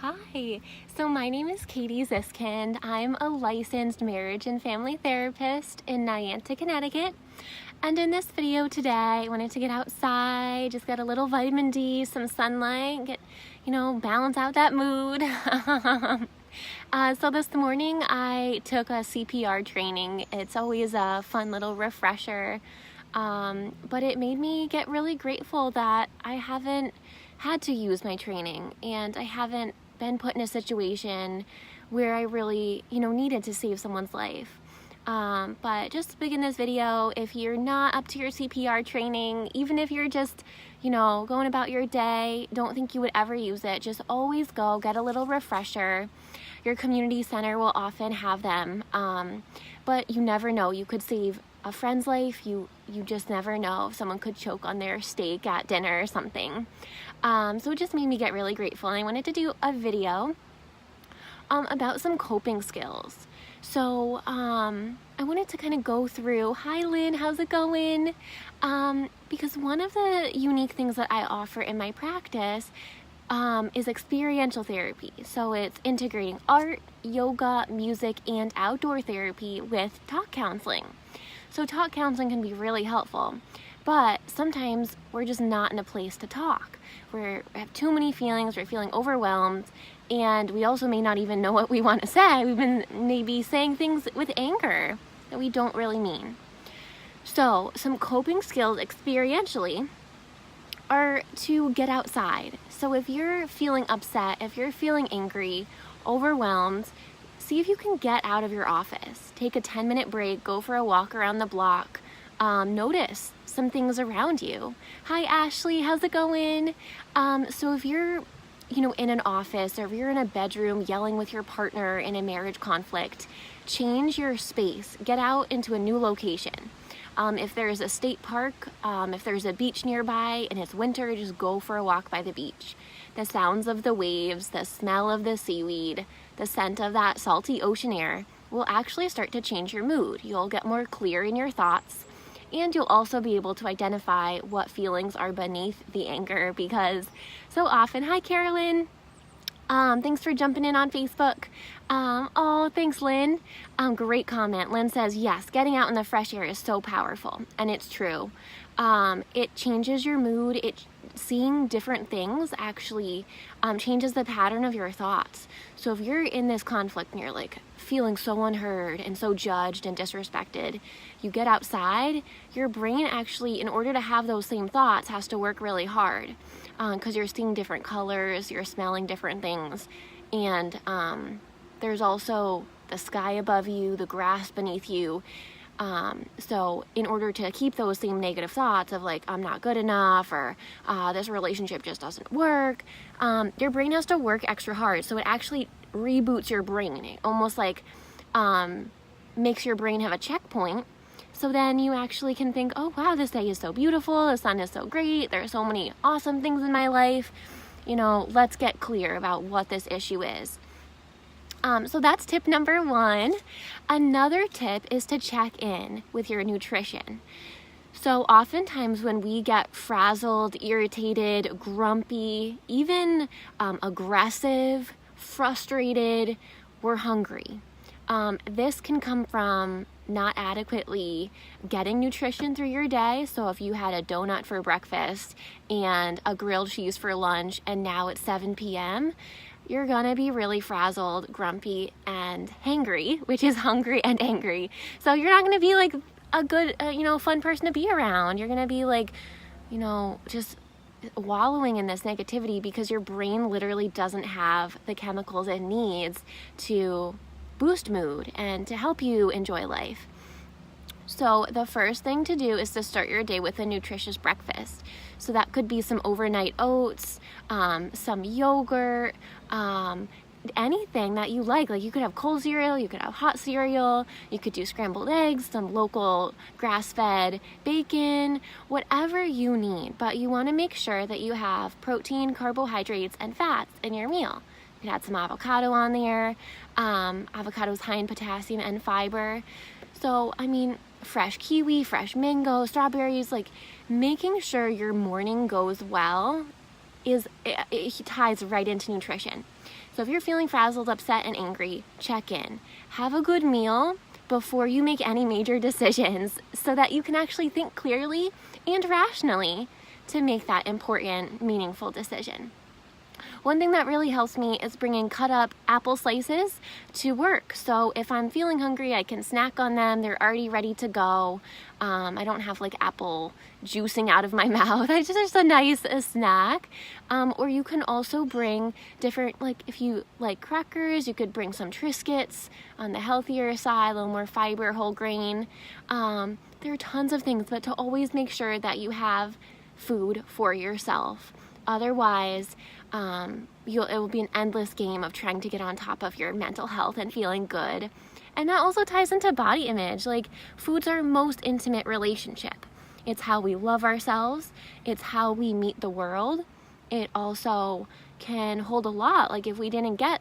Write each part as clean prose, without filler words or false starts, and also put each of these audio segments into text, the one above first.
Hi, so my name is Katie Ziskind. I'm a licensed marriage and family therapist in Niantic, Connecticut. And in this video today, I wanted to get outside, just get a little vitamin D, some sunlight, balance out that mood. So this morning I took a CPR training. It's always a fun little refresher. But it made me get really grateful that I haven't had to use my training and I haven't been put in a situation where I really, needed to save someone's life. But just to begin this video, if you're not up to your CPR training, even if you're just, going about your day, don't think you would ever use it, just always go get a little refresher. Your community center will often have them, but you never know. You could save a friend's life. You just never know. If someone could choke on their steak at dinner or something. So it just made me get really grateful, and I wanted to do a video about some coping skills. So I wanted to kind of go through, hi Lynn, how's it going? Because one of the unique things that I offer in my practice is experiential therapy. So it's integrating art, yoga, music, and outdoor therapy with talk counseling. So talk counseling can be really helpful, but sometimes we're just not in a place to talk. We have too many feelings, we're feeling overwhelmed, and we also may not even know what we want to say. We've been maybe saying things with anger that we don't really mean. So some coping skills experientially are to get outside. So if you're feeling upset, if you're feeling angry, overwhelmed, see if you can get out of your office. Take a 10-minute break, go for a walk around the block. Notice some things around you. Hi Ashley, how's it going? So if you're, in an office, or if you're in a bedroom yelling with your partner in a marriage conflict, change your space. Get out into a new location. If there's a state park, if there's a beach nearby and it's winter, just go for a walk by the beach. The sounds of the waves, the smell of the seaweed, the scent of that salty ocean air will actually start to change your mood. You'll get more clear in your thoughts, and you'll also be able to identify what feelings are beneath the anger, because so often, hi Carolyn, thanks for jumping in on Facebook. Oh, thanks Lynn. Great comment. Lynn says, yes, getting out in the fresh air is so powerful, and it's true. It changes your mood. Seeing different things actually changes the pattern of your thoughts. So if you're in this conflict and you're like feeling so unheard and so judged and disrespected, you get outside, your brain actually, in order to have those same thoughts, has to work really hard because you're seeing different colors, you're smelling different things, and there's also the sky above you, the grass beneath you. So in order to keep those same negative thoughts of like, I'm not good enough, or this relationship just doesn't work, your brain has to work extra hard. So it actually reboots your brain. It almost like makes your brain have a checkpoint. So then you actually can think, oh wow, this day is so beautiful, the sun is so great, there are so many awesome things in my life. Let's get clear about what this issue is. So that's tip number one. Another tip is to check in with your nutrition. So oftentimes when we get frazzled, irritated, grumpy, even aggressive, frustrated, we're hungry. This can come from not adequately getting nutrition through your day. So if you had a donut for breakfast and a grilled cheese for lunch, and now it's 7 p.m., you're gonna be really frazzled, grumpy, and hangry, which is hungry and angry. So you're not gonna be like a good, fun person to be around. You're gonna be like, just wallowing in this negativity because your brain literally doesn't have the chemicals it needs to boost mood and to help you enjoy life. So the first thing to do is to start your day with a nutritious breakfast. So that could be some overnight oats, some yogurt, anything that you like. Like you could have cold cereal, you could have hot cereal, you could do scrambled eggs, some local grass-fed bacon, whatever you need. But you want to make sure that you have protein, carbohydrates, and fats in your meal. You could add some avocado on there. Avocado is high in potassium and fiber. So, fresh kiwi, fresh mango, strawberries, like making sure your morning goes well it ties right into nutrition. So if you're feeling frazzled, upset, and angry, check in. Have a good meal before you make any major decisions so that you can actually think clearly and rationally to make that important, meaningful decision. One thing that really helps me is bringing cut up apple slices to work. So if I'm feeling hungry, I can snack on them. They're already ready to go. I don't have like apple juicing out of my mouth. It's just a nice snack. Or you can also bring different, like if you like crackers, you could bring some Triscuits on the healthier side, a little more fiber, whole grain. There are tons of things, but to always make sure that you have food for yourself. Otherwise, it will be an endless game of trying to get on top of your mental health and feeling good. And that also ties into body image. Like, food's our most intimate relationship. It's how we love ourselves. It's how we meet the world. It also can hold a lot. Like, if we didn't get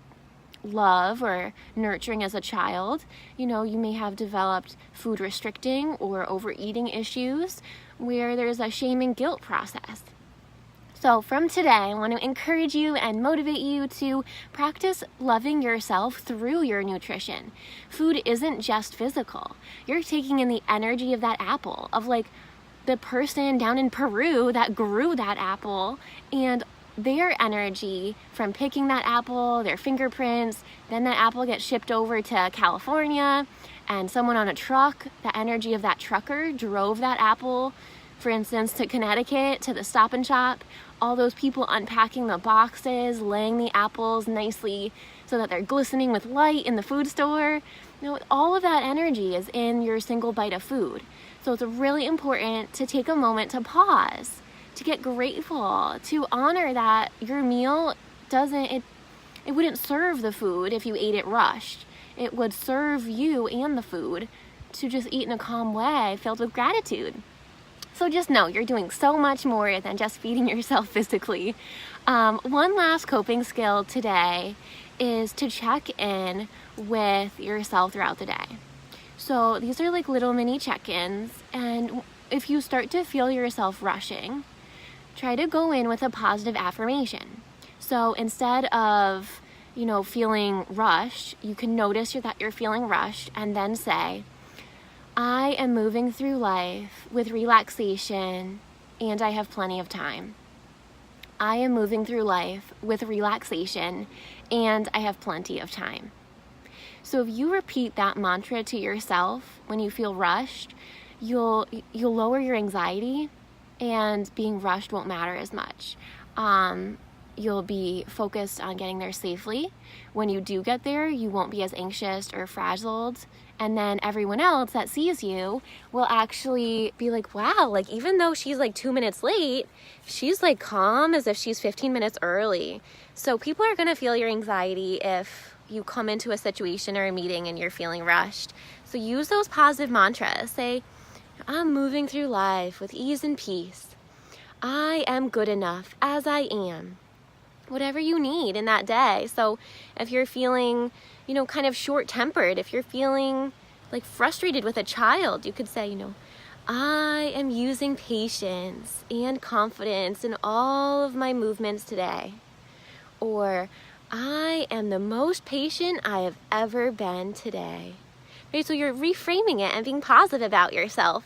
love or nurturing as a child, you may have developed food restricting or overeating issues where there's a shame and guilt process. So from today, I want to encourage you and motivate you to practice loving yourself through your nutrition. Food isn't just physical. You're taking in the energy of that apple, of like the person down in Peru that grew that apple, and their energy from picking that apple, their fingerprints, then that apple gets shipped over to California, and someone on a truck, the energy of that trucker drove that apple, for instance, to Connecticut, to the Stop and Shop. All those people unpacking the boxes, laying the apples nicely so that they're glistening with light in the food store. All of that energy is in your single bite of food. So it's really important to take a moment to pause, to get grateful, to honor that your meal it wouldn't serve the food if you ate it rushed. It would serve you and the food to just eat in a calm way, filled with gratitude. So just know you're doing so much more than just feeding yourself physically. One last coping skill today is to check in with yourself throughout the day. So these are like little mini check-ins, and if you start to feel yourself rushing, try to go in with a positive affirmation. So instead of, feeling rushed, you can notice that you're feeling rushed and then say, I am moving through life with relaxation and I have plenty of time. I am moving through life with relaxation and I have plenty of time. So if you repeat that mantra to yourself when you feel rushed, you'll lower your anxiety, and being rushed won't matter as much. You'll be focused on getting there safely. When you do get there, you won't be as anxious or frazzled. And then everyone else that sees you will actually be like, wow, like even though she's like 2 minutes late, she's like calm as if she's 15 minutes early. So people are gonna feel your anxiety if you come into a situation or a meeting and you're feeling rushed. So use those positive mantras. Say, I'm moving through life with ease and peace. I am good enough as I am. Whatever you need in that day. So if you're feeling, kind of short-tempered, if you're feeling like frustrated with a child, you could say, I am using patience and confidence in all of my movements today. Or I am the most patient I have ever been today. Right? So you're reframing it and being positive about yourself.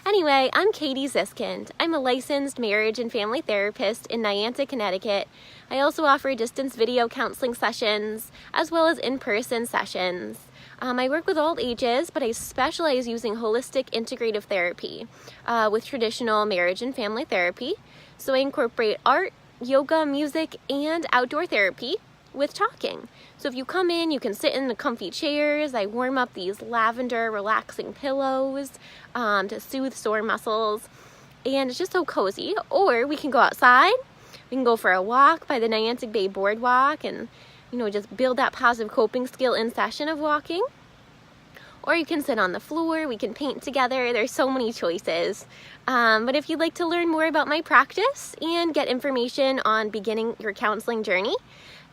Anyway, I'm Katie Ziskind. I'm a licensed marriage and family therapist in Niantic, Connecticut. I also offer distance video counseling sessions as well as in-person sessions. I work with all ages, but I specialize using holistic integrative therapy with traditional marriage and family therapy. So I incorporate art, yoga, music, and outdoor therapy with talking. So if you come in, you can sit in the comfy chairs. I warm up these lavender relaxing pillows to soothe sore muscles, and it's just so cozy. Or we can go outside. We can go for a walk by the Niantic Bay Boardwalk and, just build that positive coping skill in session of walking. Or you can sit on the floor. We can paint together. There's so many choices. But if you'd like to learn more about my practice and get information on beginning your counseling journey,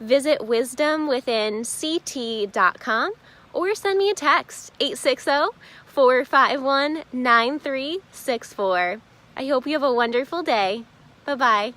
visit wisdomwithinct.com or send me a text, 860-451-9364. I hope you have a wonderful day. Bye-bye.